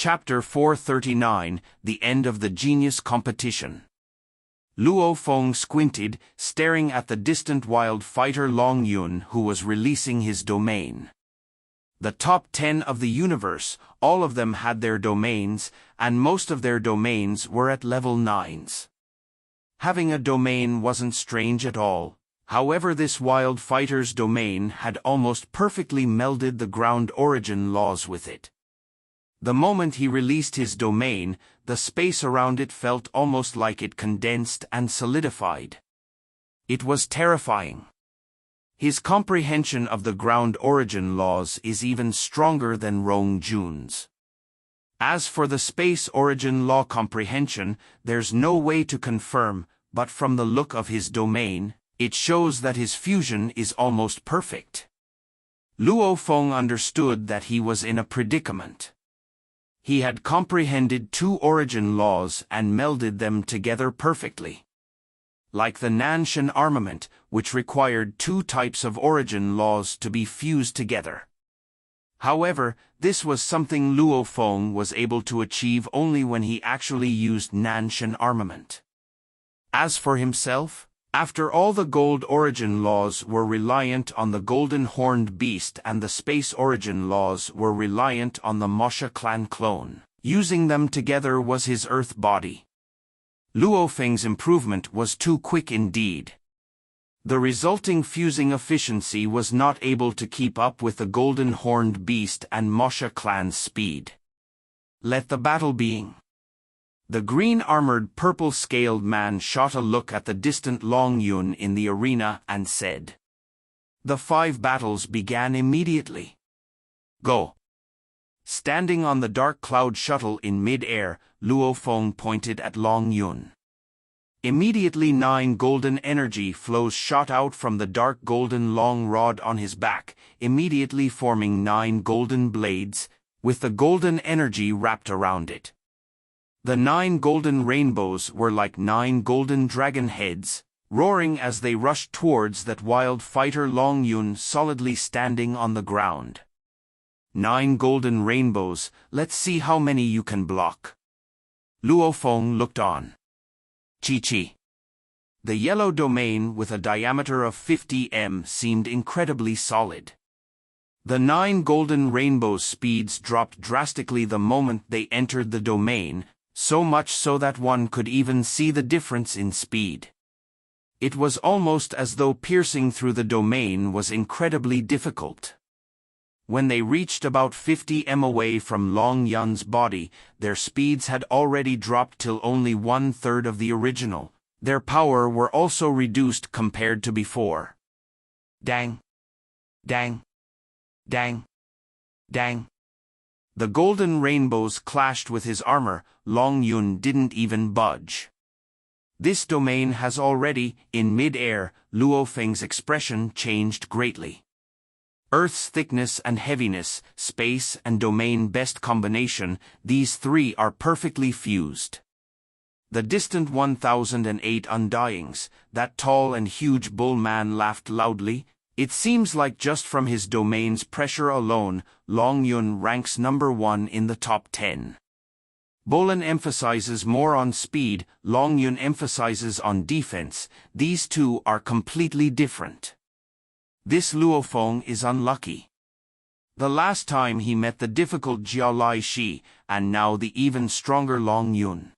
Chapter 439, The End of the Genius Competition. Luo Feng squinted, staring at the distant wild fighter Long Yun, who was releasing his domain. The top 10 of the universe, all of them had their domains, and most of their domains were at level 9s. Having a domain wasn't strange at all. However, this wild fighter's domain had almost perfectly melded the ground origin laws with it. The moment he released his domain, the space around it felt almost like it condensed and solidified. It was terrifying. His comprehension of the ground origin laws is even stronger than Rong Jun's. As for the space origin law comprehension, there's no way to confirm, but from the look of his domain, it shows that his fusion is almost perfect. Luo Feng understood that he was in a predicament. He had comprehended two origin laws and melded them together perfectly. Like the Nanshan armament, which required two types of origin laws to be fused together. However, this was something Luo Feng was able to achieve only when he actually used Nanshan armament. As for himself, after all, the gold origin laws were reliant on the golden horned beast and the space origin laws were reliant on the Mosha clan clone. Using them together was his earth body. Luo Feng's improvement was too quick indeed. The resulting fusing efficiency was not able to keep up with the golden horned beast and Mosha clan's speed. Let the battle begin. The green-armored purple-scaled man shot a look at the distant Long Yun in the arena and said. The 5 battles began immediately. Go. Standing on the dark cloud shuttle in mid-air, Luo Feng pointed at Long Yun. Immediately 9 golden energy flows shot out from the dark golden long rod on his back, immediately forming 9 golden blades, with the golden energy wrapped around it. The 9 golden rainbows were like 9 golden dragon heads, roaring as they rushed towards that wild fighter Long Yun solidly standing on the ground. 9 golden rainbows, let's see how many you can block. Luo Feng looked on. Chi. The yellow domain with a diameter of 50 m seemed incredibly solid. The 9 golden rainbows' speeds dropped drastically the moment they entered the domain, so much so that one could even see the difference in speed. It was almost as though piercing through the domain was incredibly difficult. When they reached about 50 m away from Long Yun's body, their speeds had already dropped till only 1/3 of the original. Their power were also reduced compared to before. Dang. Dang. Dang. Dang. The golden rainbows clashed with his armor. Long Yun didn't even budge. This domain has already, in mid-air, Luo Feng's expression changed greatly. Earth's thickness and heaviness, space and domain best combination, these 3 are perfectly fused. The distant 1008 Undyings, that tall and huge bull man laughed loudly. It seems like just from his domain's pressure alone, Long Yun ranks number 1 in the top 10. Bolan emphasizes more on speed, Long Yun emphasizes on defense. These two are completely different. This Luo Feng is unlucky. The last time he met the difficult Jiao Lai Shi, and now the even stronger Long Yun.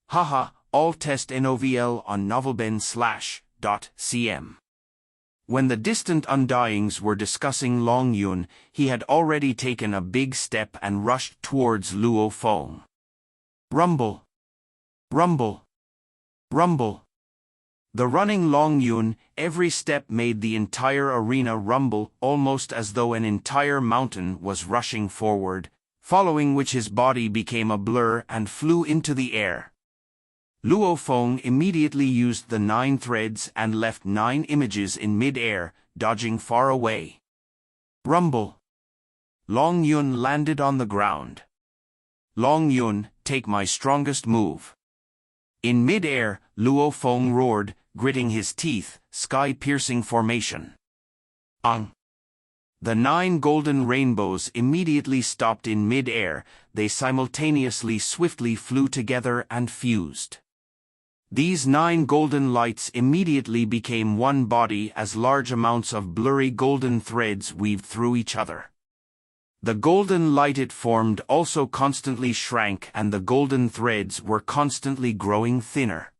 Haha, all test NOVL on novelben/.cm. When the distant Undyings were discussing Long Yun, he had already taken a big step and rushed towards Luo Feng. Rumble. Rumble. Rumble. The running Long Yun, every step made the entire arena rumble, almost as though an entire mountain was rushing forward, following which his body became a blur and flew into the air. Luo Feng immediately used the 9 threads and left 9 images in mid-air, dodging far away. Rumble. Long Yun landed on the ground. Long Yun, take my strongest move. In mid-air, Luo Feng roared, gritting his teeth, sky-piercing formation. The 9 golden rainbows immediately stopped in mid-air. They simultaneously swiftly flew together and fused. These 9 golden lights immediately became one body as large amounts of blurry golden threads weaved through each other. The golden light it formed also constantly shrank, and the golden threads were constantly growing thinner,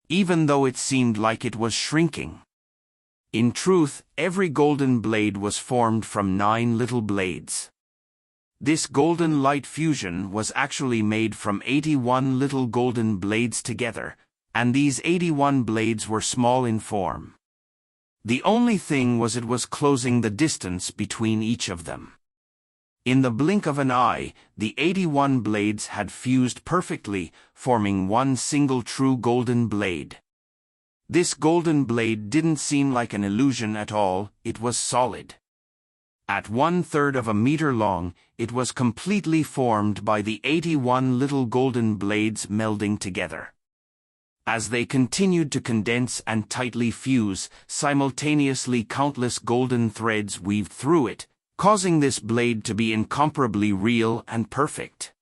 even though it seemed like it was shrinking. In truth, every golden blade was formed from 9 little blades. This golden light fusion was actually made from 81 little golden blades together, and these 81 blades were small in form. The only thing was it was closing the distance between each of them. In the blink of an eye, the 81 blades had fused perfectly, forming one single true golden blade. This golden blade didn't seem like an illusion at all, it was solid. At 1/3 of a meter long, it was completely formed by the 81 little golden blades melding together. As they continued to condense and tightly fuse, simultaneously countless golden threads weaved through it, causing this blade to be incomparably real and perfect.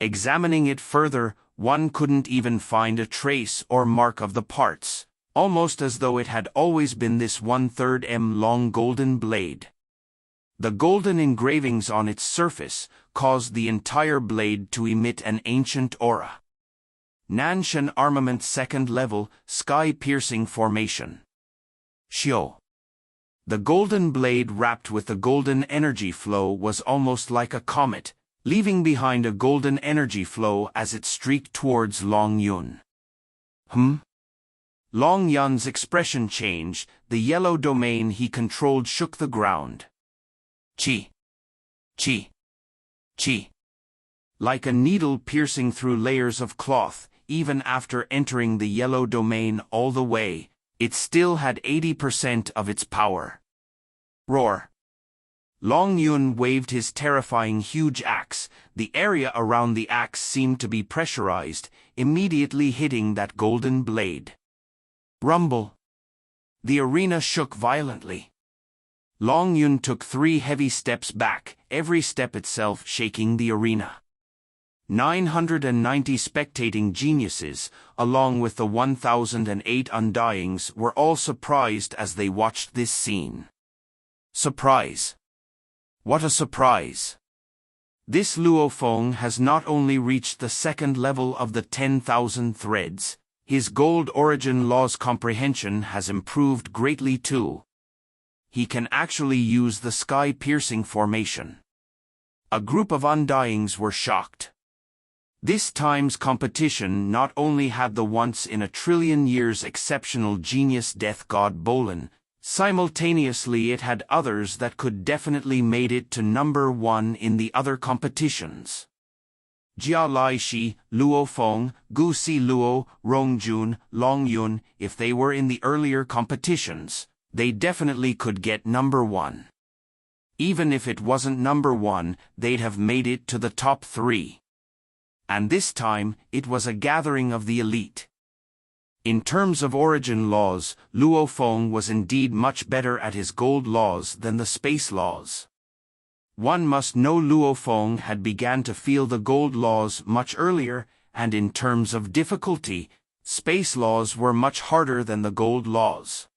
Examining it further, one couldn't even find a trace or mark of the parts, almost as though it had always been this 1/3 m long golden blade. The golden engravings on its surface caused the entire blade to emit an ancient aura. Nanshan Armament 2nd Level, Sky-Piercing Formation. Shio. The golden blade wrapped with the golden energy flow was almost like a comet, leaving behind a golden energy flow as it streaked towards Long Yun. Long Yun's expression changed. The yellow domain he controlled shook the ground. Chi. Chi. Chi. Like a needle piercing through layers of cloth, even after entering the yellow domain all the way, it still had 80% of its power. Roar. Long Yun waved his terrifying huge axe. The area around the axe seemed to be pressurized, immediately hitting that golden blade. Rumble. The arena shook violently. Long Yun took 3 heavy steps back, every step itself shaking the arena. 990 spectating geniuses, along with the 1008 Undyings, were all surprised as they watched this scene. Surprise! What a surprise! This Luo Feng has not only reached the 2nd level of the 10,000 threads, his gold origin law's comprehension has improved greatly too. He can actually use the sky-piercing formation. A group of Undyings were shocked. This time's competition not only had the once-in-a-trillion-years exceptional genius Death God Bolin, simultaneously it had others that could definitely made it to number 1 in the other competitions. Jia Lai Shi, Luo Feng, Gu Si Luo, Rong Jun, Long Yun, if they were in the earlier competitions, they definitely could get number 1. Even if it wasn't number 1, they'd have made it to the top 3. And this time, it was a gathering of the elite. In terms of origin laws, Luo Feng was indeed much better at his gold laws than the space laws. One must know Luo Feng had begun to feel the gold laws much earlier, and in terms of difficulty, space laws were much harder than the gold laws.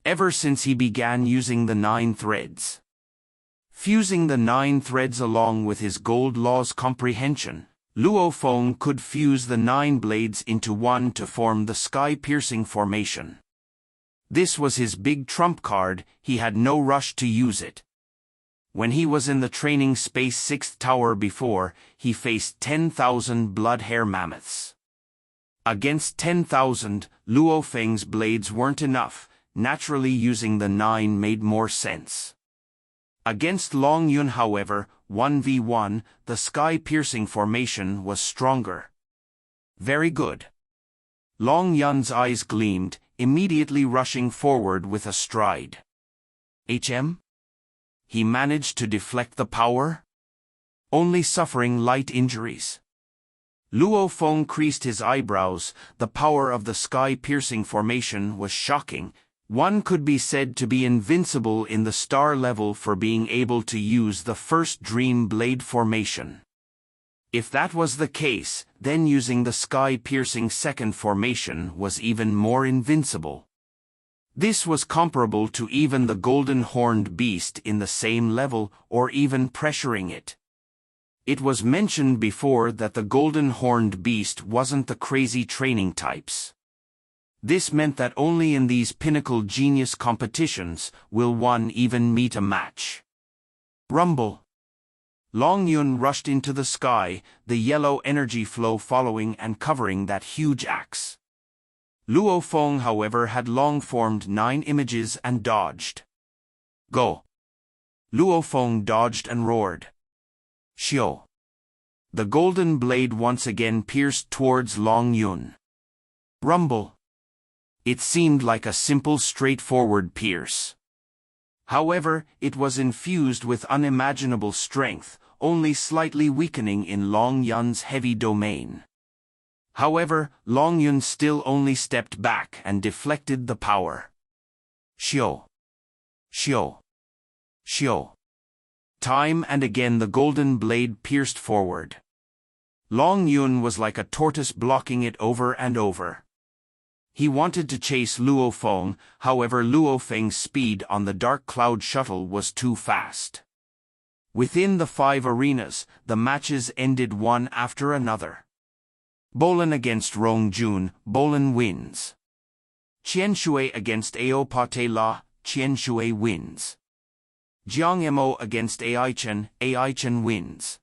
Ever since he began using the 9 threads. Fusing the 9 threads along with his gold laws comprehension, Luo Feng could fuse the 9 blades into one to form the sky-piercing formation. This was his big trump card. He had no rush to use it. When he was in the training space 6th tower before, he faced 10,000 blood hair mammoths. Against 10,000, Luo Feng's blades weren't enough. Naturally, using the 9 made more sense. Against Long Yun, however, 1v1, the sky-piercing formation was stronger. Very good. Long Yun's eyes gleamed, immediately rushing forward with a stride. HM? He managed to deflect the power? Only suffering light injuries. Luo Feng creased his eyebrows. The power of the sky-piercing formation was shocking. One could be said to be invincible in the star level for being able to use the first Dream Blade formation. If that was the case, then using the sky-piercing second formation was even more invincible. This was comparable to even the Golden Horned Beast in the same level, or even pressuring it. It was mentioned before that the Golden Horned Beast wasn't the crazy training types. This meant that only in these pinnacle genius competitions will one even meet a match. Rumble. Long Yun rushed into the sky, the yellow energy flow following and covering that huge axe. Luo Feng, however, had long formed 9 images and dodged. Go! Luo Feng dodged and roared. Xiao! The golden blade once again pierced towards Long Yun. Rumble! It seemed like a simple, straightforward pierce. However, it was infused with unimaginable strength, only slightly weakening in Long Yun's heavy domain. However, Long Yun still only stepped back and deflected the power. Xiao! Xiao! Xiao! Time and again the golden blade pierced forward. Long Yun was like a tortoise blocking it over and over. He wanted to chase Luo Feng, however Luo Feng's speed on the Dark Cloud shuttle was too fast. Within the 5 arenas, the matches ended one after another. Bolin against Rong Jun, Bolin wins. Qian Shui against Ao Pate La, Qian Shui wins. Jiang Mo against Ai Chen wins.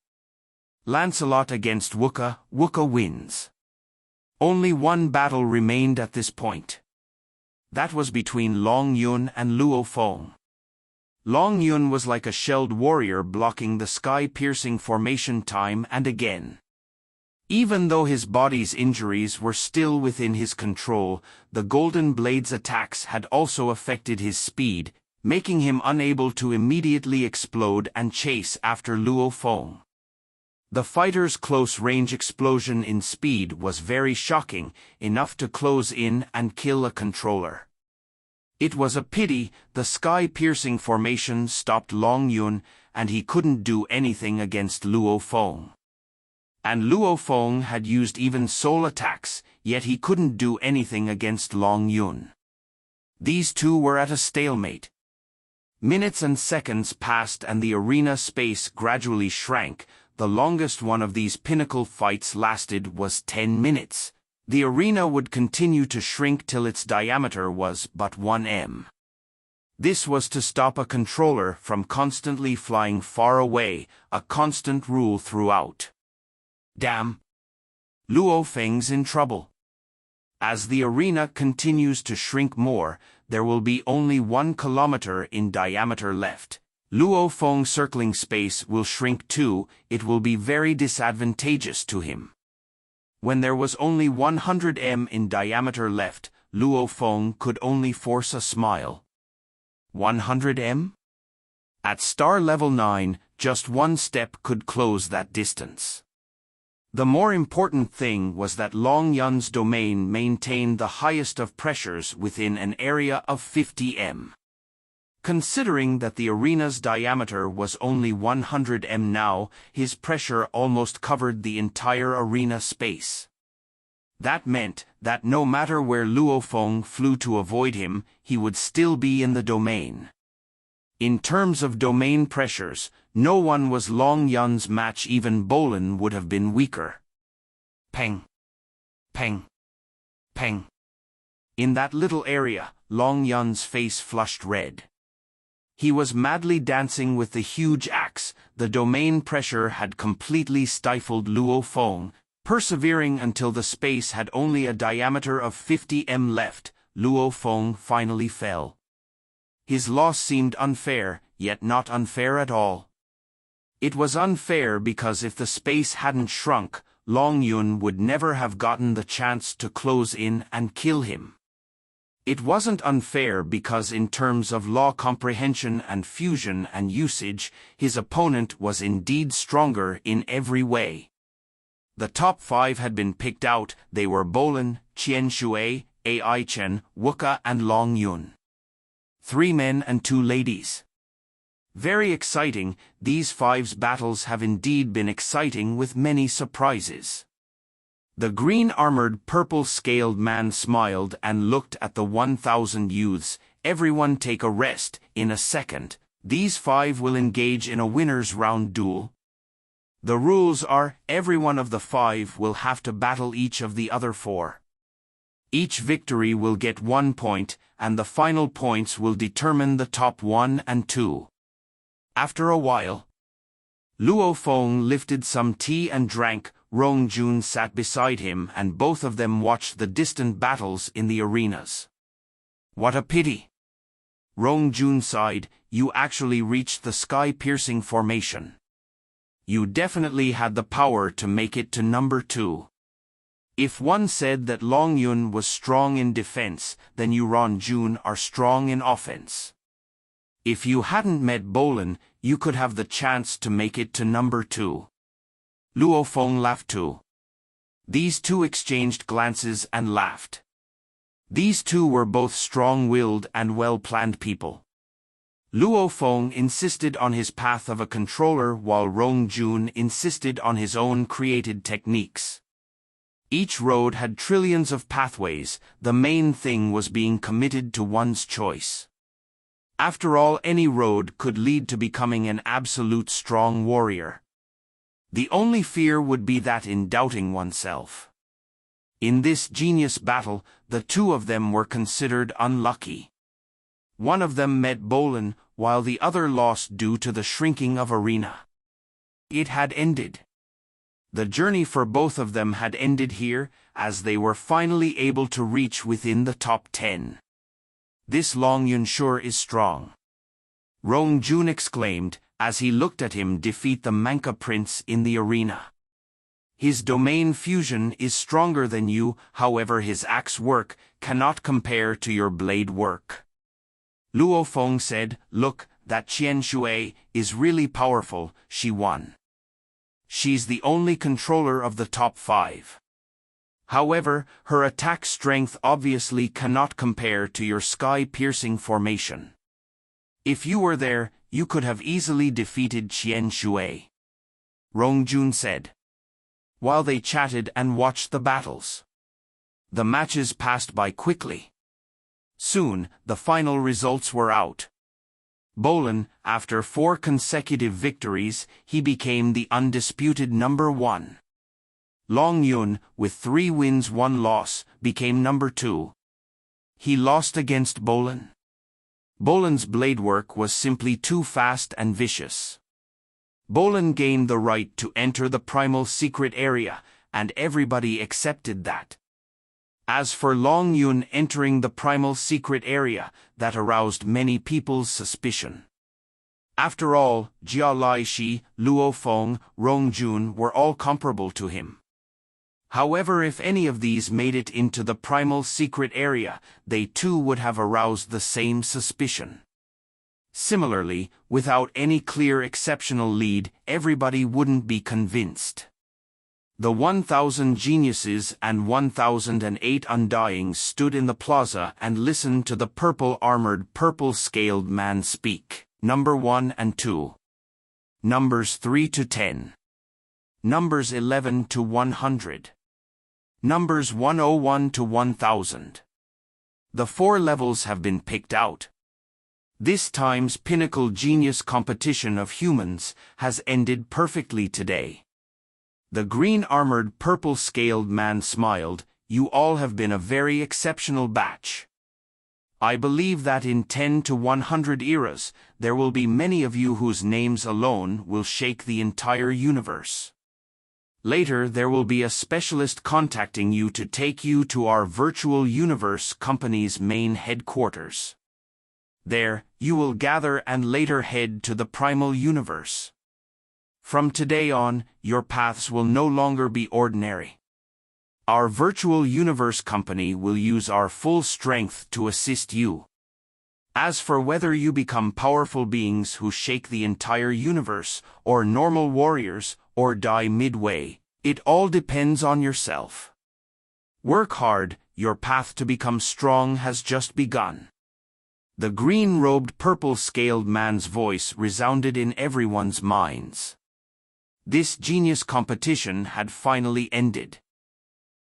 Lancelot against Wuka, Wuka wins. Only one battle remained at this point. That was between Long Yun and Luo Feng. Long Yun was like a shelled warrior blocking the sky-piercing formation time and again. Even though his body's injuries were still within his control, the Golden Blade's attacks had also affected his speed, making him unable to immediately explode and chase after Luo Feng. The fighter's close-range explosion in speed was very shocking, enough to close in and kill a controller. It was a pity the sky-piercing formation stopped Long Yun, and he couldn't do anything against Luo Feng. And Luo Feng had used even soul attacks, yet he couldn't do anything against Long Yun. These two were at a stalemate. Minutes and seconds passed and the arena space gradually shrank. The longest one of these pinnacle fights lasted was 10 minutes. The arena would continue to shrink till its diameter was but 1 m. This was to stop a controller from constantly flying far away, a constant rule throughout. Damn! Luo Feng's in trouble. As the arena continues to shrink more, there will be only 1 kilometer in diameter left. Luo Feng's circling space will shrink too. It will be very disadvantageous to him. When there was only 100 m in diameter left, Luo Feng could only force a smile. 100 m? At star level 9, just 1 step could close that distance. The more important thing was that Long Yun's domain maintained the highest of pressures within an area of 50 m. Considering that the arena's diameter was only 100 m now, his pressure almost covered the entire arena space. That meant that no matter where Luo Feng flew to avoid him, he would still be in the domain. In terms of domain pressures, no one was Long Yun's match. Even Bolin would have been weaker. Peng! Peng! Peng! In that little area, Long Yun's face flushed red. He was madly dancing with the huge axe. The domain pressure had completely stifled Luo Feng. Persevering until the space had only a diameter of 50 m left, Luo Feng finally fell. His loss seemed unfair, yet not unfair at all. It was unfair because if the space hadn't shrunk, Long Yun would never have gotten the chance to close in and kill him. It wasn't unfair because in terms of law comprehension and fusion and usage, his opponent was indeed stronger in every way. The top 5 had been picked out. They were Bolin, Qian Shui, Ai Chen, Wuka and Long Yun. 3 men and 2 ladies. Very exciting, these 5 battles have indeed been exciting with many surprises. The green-armored, purple-scaled man smiled and looked at the 1,000 youths. Everyone take a rest, in a second. These 5 will engage in a winner's round duel. The rules are, every one of the 5 will have to battle each of the other 4. Each victory will get 1 point, and the final points will determine the top 1 and 2. After a while, Luo Feng lifted some tea and drank. Rong Jun sat beside him and both of them watched the distant battles in the arenas. What a pity! Rong Jun sighed. You actually reached the sky-piercing formation. You definitely had the power to make it to number 2. If one said that Long Yun was strong in defense, then you Rong Jun are strong in offense. If you hadn't met Bolin, you could have the chance to make it to number 2. Luo Feng laughed too. These 2 exchanged glances and laughed. These 2 were both strong-willed and well-planned people. Luo Feng insisted on his path of a controller while Rong Jun insisted on his own created techniques. Each road had trillions of pathways. The main thing was being committed to one's choice. After all, any road could lead to becoming an absolute strong warrior. The only fear would be that in doubting oneself. In this genius battle, the 2 of them were considered unlucky. One of them met Bolin, while the other lost due to the shrinking of arena. It had ended. The journey for both of them had ended here, as they were finally able to reach within the top 10. This Long Yun sure is strong. Rong Jun exclaimed, as he looked at him defeat the Manca Prince in the arena. His domain fusion is stronger than you, however his axe work cannot compare to your blade work. Luo Feng said, look, that Qian Shui is really powerful. She won. She's the only controller of the top 5. However, her attack strength obviously cannot compare to your sky-piercing formation. If you were there, you could have easily defeated Qian Shui. Rong Jun said. While they chatted and watched the battles. The matches passed by quickly. Soon, the final results were out. Bolin, after 4 consecutive victories, he became the undisputed number 1. Long Yun, with 3 wins 1 loss, became number 2. He lost against Bolin. Bolin's blade work was simply too fast and vicious. Bolin gained the right to enter the primal secret area, and everybody accepted that. As for Long Yun entering the primal secret area, that aroused many people's suspicion. After all, Jia Laishi, Luo Feng, Rong Jun were all comparable to him. However, if any of these made it into the primal secret area, they too would have aroused the same suspicion. Similarly, without any clear exceptional lead, everybody wouldn't be convinced. The 1,000 geniuses and 1,008 undyings stood in the plaza and listened to the purple-armored, purple-scaled man speak. Number 1 and 2. Numbers 3 to 10. Numbers 11 to 100. Numbers 101 to 1,000. The 4 levels have been picked out. This time's pinnacle genius competition of humans has ended perfectly today. The green-armored, purple-scaled man smiled. You all have been a very exceptional batch. I believe that in 10 to 100 eras, there will be many of you whose names alone will shake the entire universe. Later, there will be a specialist contacting you to take you to our virtual universe company's main headquarters. There, you will gather and later head to the primal universe. From today on, your paths will no longer be ordinary. Our virtual universe company will use our full strength to assist you. As for whether you become powerful beings who shake the entire universe, or normal warriors, or die midway, it all depends on yourself. Work hard, your path to become strong has just begun. The green-robed, purple-scaled man's voice resounded in everyone's minds. This genius competition had finally ended.